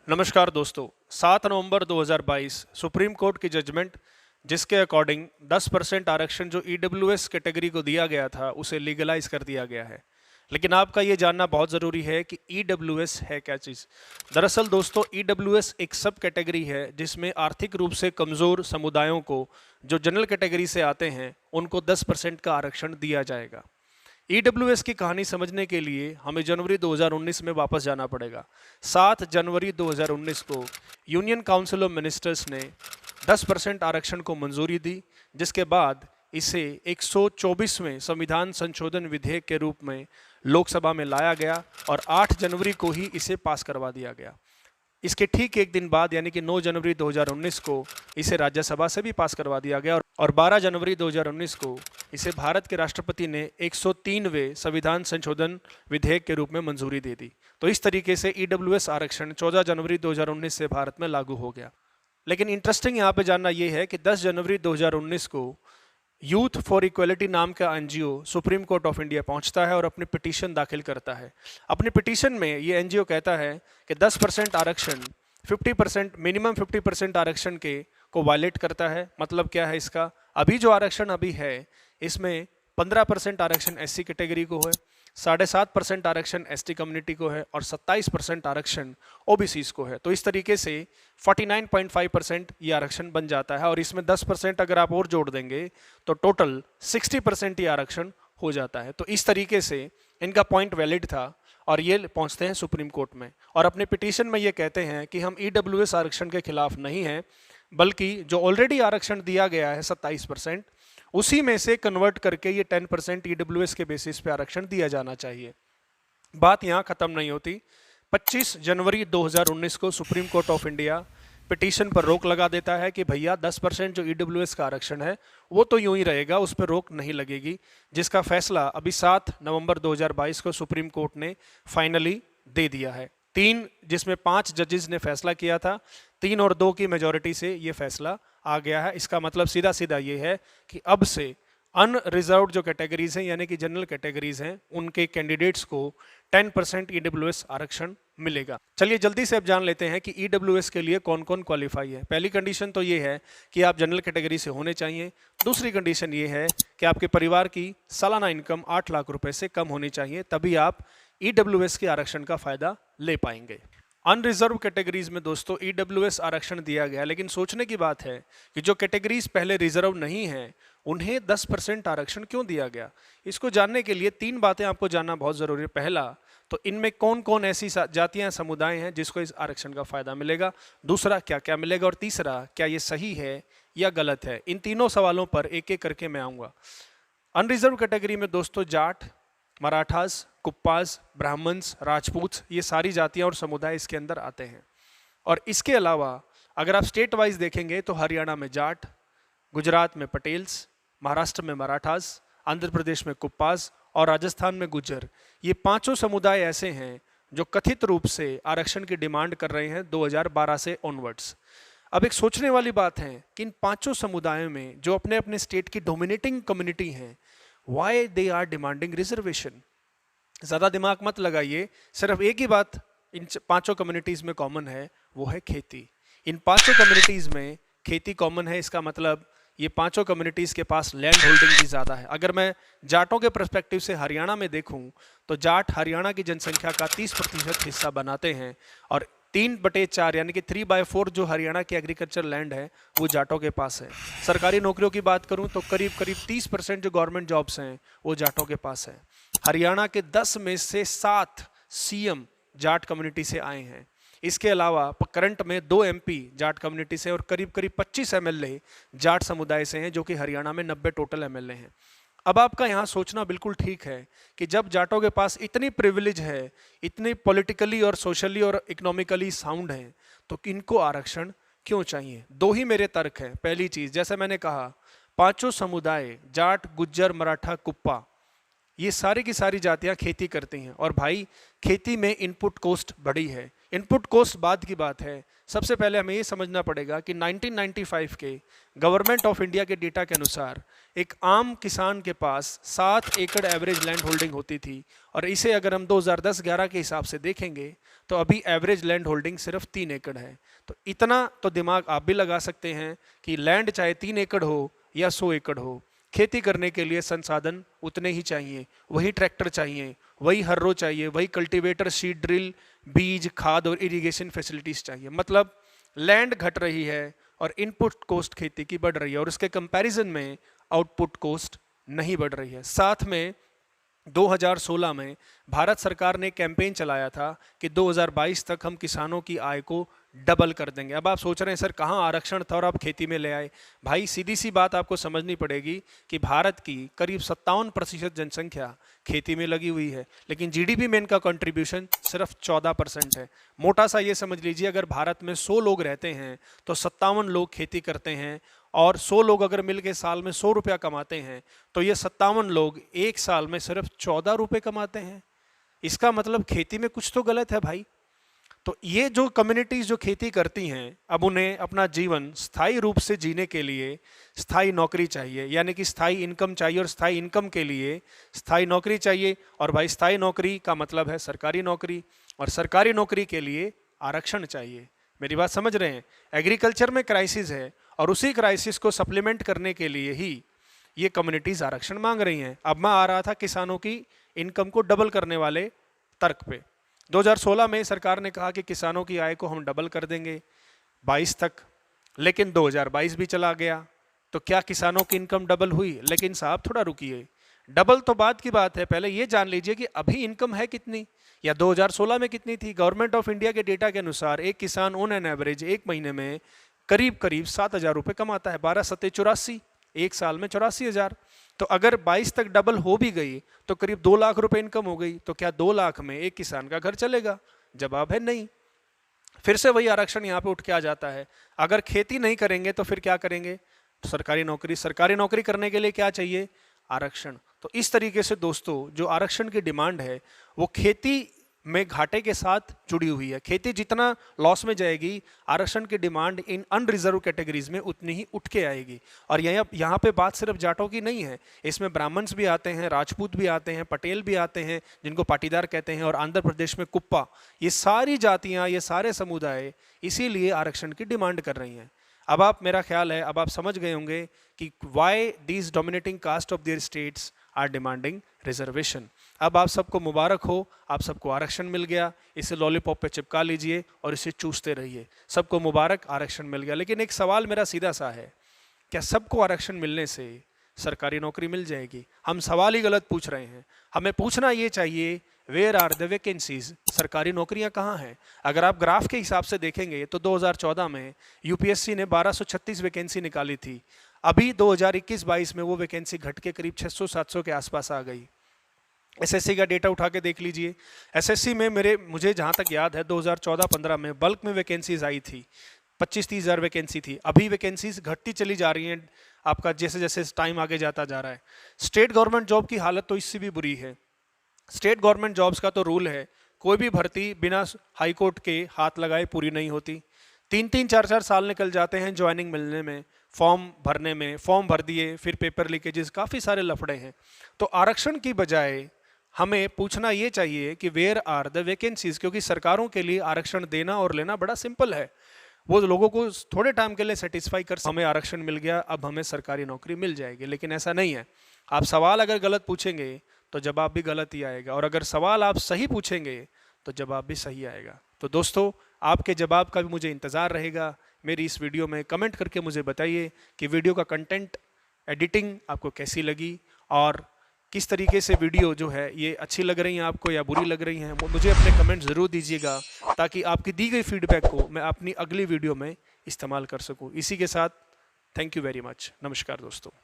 नमस्कार दोस्तों। 7 नवंबर 2022 supreme court की जजमेंट जिसके अकॉर्डिंग 10% आरक्षण जो ईडब्ल्यूएस कैटेगरी को दिया गया था उसे लीगलाइज कर दिया गया है। लेकिन आपका ये जानना बहुत ज़रूरी है कि ईडब्ल्यूएस है क्या चीज़। दरअसल दोस्तों, ईडब्ल्यूएस एक सब कैटेगरी है जिसमें आर्थिक रूप से कमज़ोर समुदायों को जो जनरल कैटेगरी से आते हैं उनको 10% का आरक्षण दिया जाएगा। ईडब्ल्यूएस की कहानी समझने के लिए हमें जनवरी 2019 में वापस जाना पड़ेगा। 7 जनवरी 2019 को यूनियन काउंसिल ऑफ मिनिस्टर्स ने 10% आरक्षण को मंजूरी दी, जिसके बाद इसे 124वें संविधान संशोधन विधेयक के रूप में लोकसभा में लाया गया और 8 जनवरी को ही इसे पास करवा दिया गया। इसके ठीक एक दिन बाद यानी कि 9 जनवरी 2019 को इसे राज्यसभा से भी पास करवा दिया गया और 12 जनवरी 2019 को इसे भारत के राष्ट्रपति ने 103वें संविधान संशोधन विधेयक के रूप में मंजूरी दे दी। तो इस तरीके से ईडब्ल्यूएस आरक्षण 14 जनवरी 2019 से भारत में लागू हो गया। लेकिन इंटरेस्टिंग यहाँ पे जानना ये है कि 10 जनवरी 2019 को यूथ फॉर इक्वलिटी नाम का NGO supreme court of India पहुंचता है और अपनी पिटीशन दाखिल करता है। अपनी पिटीशन में ये एनजीओ कहता है कि 10% आरक्षण 50% मिनिमम 50% आरक्षण के को वायलेट करता है। मतलब क्या है इसका? अभी जो आरक्षण अभी है इसमें 15% आरक्षण एससी कैटेगरी को है, 7.5% आरक्षण एसटी कम्युनिटी को है और 27% आरक्षण ओबीसीज को है। तो इस तरीके से 49.5% ये आरक्षण बन जाता है और इसमें 10% अगर आप और जोड़ देंगे तो टोटल 60% ये आरक्षण हो जाता है। तो इस तरीके से इनका पॉइंट वैलिड था और ये पहुंचते हैं सुप्रीम कोर्ट में और अपने पिटीशन में ये कहते हैं कि हम ईडब्ल्यूएस आरक्षण के खिलाफ नहीं हैं, बल्कि जो ऑलरेडी आरक्षण दिया गया है 27%, उसी में से कन्वर्ट करके ये 10% ईडब्ल्यूएस के बेसिस पे आरक्षण दिया जाना चाहिए। बात यहाँ खत्म नहीं होती। 25 जनवरी 2019 को supreme court of India petition पर रोक लगा देता है कि भैया 10% जो ईडब्ल्यूएस का आरक्षण है वो तो यूं ही रहेगा, उस पर रोक नहीं लगेगी, जिसका फैसला अभी 7 नवंबर 2022 को सुप्रीम कोर्ट ने फाइनली दे दिया है। जिसमें 5 जजेस ने फैसला किया था, 3 और 2 की मेजॉरिटी से ये फैसला आ गया है। इसका मतलब सीधा सीधा ये है कि अब से अनरिजर्व्ड जो कैटेगरीज हैं यानी कि जनरल कैटेगरीज हैं उनके कैंडिडेट्स को 10% ईडब्ल्यूएस आरक्षण मिलेगा। चलिए जल्दी से अब जान लेते हैं कि ईडब्ल्यूएस के लिए कौन कौन क्वालिफाई है। पहली कंडीशन तो ये है कि आप जनरल कैटेगरी से होने चाहिए। दूसरी कंडीशन ये है कि आपके परिवार की सालाना इनकम 8 लाख रुपए से कम होनी चाहिए, तभी आप ईडब्ल्यूएस के आरक्षण का फायदा ले पाएंगे। अनरिजर्व कैटेगरीज में दोस्तों ईडब्ल्यूएस आरक्षण दिया गया, लेकिन सोचने की बात है कि जो कैटेगरीज पहले रिजर्व नहीं हैं उन्हें 10% आरक्षण क्यों दिया गया। इसको जानने के लिए 3 बातें आपको जानना बहुत जरूरी है। पहला तो इनमें कौन कौन ऐसी जातियां समुदाय हैं जिसको इस आरक्षण का फायदा मिलेगा, दूसरा क्या क्या मिलेगा और तीसरा क्या ये सही है या गलत है। इन तीनों सवालों पर एक एक करके मैं आऊँगा। अनरिजर्व कैटेगरी में दोस्तों जाट, मराठास, कुप्पास, ब्राह्मण्स, राजपूत, ये सारी जातियां और समुदाय इसके अंदर आते हैं। और इसके अलावा अगर आप स्टेट वाइज देखेंगे तो हरियाणा में जाट, गुजरात में पटेल्स, महाराष्ट्र में मराठास, आंध्र प्रदेश में कुप्पास और राजस्थान में गुज्जर, ये 5 समुदाय ऐसे हैं जो कथित रूप से आरक्षण की डिमांड कर रहे हैं 2012 से ऑनवर्ड्स। अब एक सोचने वाली बात है कि इन 5 समुदायों में जो अपने अपने स्टेट की डोमिनेटिंग कम्युनिटी हैं, why they are demanding reservation. ज़्यादा दिमाग मत लगाइए, सिर्फ एक ही बात इन 5 कम्युनिटीज़ में कॉमन है, वो है खेती। इन 5 कम्युनिटीज़ में खेती कॉमन है। इसका मतलब ये 5 कम्युनिटीज़ के पास लैंड होल्डिंग भी ज़्यादा है। अगर मैं जाटों के पर्सपेक्टिव से हरियाणा में देखूं तो जाट हरियाणा की जनसंख्या का 30% हिस्सा बनाते हैं और 3/4 यानी कि 3/4 जो हरियाणा की एग्रीकल्चर लैंड है वो जाटों के पास है। सरकारी नौकरियों की बात करूं तो करीब करीब 30% जो गवर्नमेंट जॉब्स हैं वो जाटों के पास है। हरियाणा के 10 में से 7 सीएम जाट कम्युनिटी से आए हैं। इसके अलावा करंट में 2 एमपी जाट कम्युनिटी से और करीब करीब 25 एमएलए जाट समुदाय से हैं, जो कि हरियाणा में 90 टोटल एमएलए हैं। अब आपका यहाँ सोचना बिल्कुल ठीक है कि जब जाटों के पास इतनी प्रिविलेज है, इतनी पॉलिटिकली और सोशली और इकोनॉमिकली साउंड है, तो इनको आरक्षण क्यों चाहिए? 2 ही मेरे तर्क हैं। पहली चीज़, जैसे मैंने कहा, 5 समुदाय जाट, गुज्जर, मराठा, कुप्पा, ये सारी की सारी जातियां खेती करती हैं और भाई खेती में इनपुट कॉस्ट बढ़ी है। इनपुट कॉस्ट बाद की बात है। सबसे पहले हमें ये समझना पड़ेगा कि 1995 के गवर्नमेंट ऑफ इंडिया के डेटा के अनुसार एक आम किसान के पास 7 एकड़ एवरेज लैंड होल्डिंग होती थी और इसे अगर हम 2010-11 के हिसाब से देखेंगे तो अभी एवरेज लैंड होल्डिंग सिर्फ 3 एकड़ है। तो इतना तो दिमाग आप भी लगा सकते हैं कि लैंड चाहे 3 एकड़ हो या 100 एकड़ हो, खेती करने के लिए संसाधन उतने ही चाहिए। वही ट्रैक्टर चाहिए, वही हर्रो चाहिए, वही कल्टीवेटर, सीड ड्रिल, बीज, खाद और इरिगेशन फैसिलिटीज चाहिए। मतलब लैंड घट रही है और इनपुट कॉस्ट खेती की बढ़ रही है, और उसके कंपैरिजन में आउटपुट कॉस्ट नहीं बढ़ रही है। साथ में 2016 में भारत सरकार ने कैंपेन चलाया था कि 2022 तक हम किसानों की आय को डबल कर देंगे। अब आप सोच रहे हैं सर कहाँ आरक्षण था और आप खेती में ले आए। भाई सीधी सी बात आपको समझनी पड़ेगी कि भारत की करीब 57% जनसंख्या खेती में लगी हुई है, लेकिन जीडीपी में इनका कंट्रीब्यूशन सिर्फ 14% है। मोटा सा ये समझ लीजिए, अगर भारत में 100 लोग रहते हैं तो 57 लोग खेती करते हैं, और 100 लोग अगर मिल के साल में 100 रुपया कमाते हैं तो ये 57 लोग एक साल में सिर्फ 14 रुपये कमाते हैं। इसका मतलब खेती में कुछ तो गलत है भाई। तो ये जो कम्युनिटीज जो खेती करती हैं, अब उन्हें अपना जीवन स्थायी रूप से जीने के लिए स्थायी नौकरी चाहिए, यानी कि स्थायी इनकम चाहिए, और स्थायी इनकम के लिए स्थायी नौकरी चाहिए। और भाई स्थायी नौकरी का मतलब है सरकारी नौकरी, और सरकारी नौकरी के लिए आरक्षण चाहिए। मेरी बात समझ रहे हैं? एग्रीकल्चर में क्राइसिस है, और उसी क्राइसिस को सप्लीमेंट करने के लिए ही ये कम्युनिटीज आरक्षण मांग रही हैं। अब मैं आ रहा था किसानों की इनकम को डबल करने वाले तर्क पे। 2016 में सरकार ने कहा कि किसानों की आय को हम डबल कर देंगे 22 तक, लेकिन 2022 भी चला गया, तो क्या किसानों की इनकम डबल हुई? लेकिन साहब थोड़ा रुकिए, डबल तो बात की बात है, पहले ये जान लीजिए कि अभी इनकम है कितनी, या 2016 में कितनी थी। गवर्नमेंट ऑफ इंडिया के डेटा के अनुसार एक किसान ऑन एन एवरेज एक महीने में करीब 7,000 रुपये कमाता है। 12 सत्ते 84, एक साल में 84,000। तो अगर 22 तक डबल हो भी गई तो करीब 2 लाख रुपए इनकम हो गई। तो क्या 2 लाख में एक किसान का घर चलेगा? जवाब है नहीं। फिर से वही आरक्षण यहाँ पे उठ के आ जाता है। अगर खेती नहीं करेंगे तो फिर क्या करेंगे? तो सरकारी नौकरी। सरकारी नौकरी करने के लिए क्या चाहिए? आरक्षण। तो इस तरीके से दोस्तों जो आरक्षण की डिमांड है वो खेती में घाटे के साथ जुड़ी हुई है। खेती जितना लॉस में जाएगी, आरक्षण की डिमांड इन अनरिजर्व कैटेगरीज में उतनी ही उठ के आएगी। और यहाँ पे बात सिर्फ जाटों की नहीं है, इसमें ब्राह्मण्स भी आते हैं, राजपूत भी आते हैं, पटेल भी आते हैं जिनको पाटीदार कहते हैं, और आंध्र प्रदेश में कुप्पा। ये सारी जातियाँ, ये सारे समुदाय इसीलिए आरक्षण की डिमांड कर रही हैं। अब आप, मेरा ख्याल है अब आप समझ गए होंगे कि why these dominating caste of their states are demanding reservation. अब आप सबको मुबारक हो, आप सबको आरक्षण मिल गया। इसे लॉलीपॉप पे चिपका लीजिए और इसे चूसते रहिए। सबको मुबारक, आरक्षण मिल गया। लेकिन एक सवाल मेरा सीधा सा है, क्या सबको आरक्षण मिलने से सरकारी नौकरी मिल जाएगी? हम सवाल ही गलत पूछ रहे हैं। हमें पूछना ये चाहिए, वेयर आर द वैकेंसीज? सरकारी नौकरियां कहाँ हैं? अगर आप ग्राफ के हिसाब से देखेंगे तो 2014 में यूपीएससी ने 1236 वैकेंसी निकाली थी। अभी 2021-22 में वो वैकेंसी घट के करीब 600-700 के आसपास आ गई। एसएससी का डेटा उठा के देख लीजिए। एसएससी में मुझे जहाँ तक याद है 2014-15 में बल्क में वैकेंसीज आई थी, 25-30 हज़ार वैकेंसी थी। अभी वैकेंसीज घटती चली जा रही हैं आपका जैसे जैसे टाइम आगे जाता जा रहा है। स्टेट गवर्नमेंट जॉब की हालत तो इससे भी बुरी है। स्टेट गवर्नमेंट जॉब्स का तो रूल है, कोई भी भर्ती बिना हाई कोर्ट के हाथ लगाए पूरी नहीं होती। 3-3, 4-4 साल निकल जाते हैं ज्वाइनिंग मिलने में, फॉर्म भरने में। फॉर्म भर दिए, फिर पेपर लीकेजेस, काफ़ी सारे लफड़े हैं। तो आरक्षण की बजाय हमें पूछना ये चाहिए कि वेयर आर द वैकेंसीज, क्योंकि सरकारों के लिए आरक्षण देना और लेना बड़ा सिंपल है। वो लोगों को थोड़े टाइम के लिए सेटिस्फाई कर, हमें आरक्षण मिल गया, अब हमें सरकारी नौकरी मिल जाएगी। लेकिन ऐसा नहीं है। आप सवाल अगर गलत पूछेंगे तो जवाब भी गलत ही आएगा, और अगर सवाल आप सही पूछेंगे तो जवाब भी सही आएगा। तो दोस्तों, आपके जवाब का भी मुझे इंतज़ार रहेगा। मेरी इस वीडियो में कमेंट करके मुझे बताइए कि वीडियो का कंटेंट, एडिटिंग आपको कैसी लगी, और किस तरीके से वीडियो जो है ये अच्छी लग रही हैं आपको या बुरी लग रही हैं। मुझे अपने कमेंट ज़रूर दीजिएगा, ताकि आपकी दी गई फीडबैक को मैं अपनी अगली वीडियो में इस्तेमाल कर सकूं। इसी के साथ थैंक यू वेरी मच। नमस्कार दोस्तों।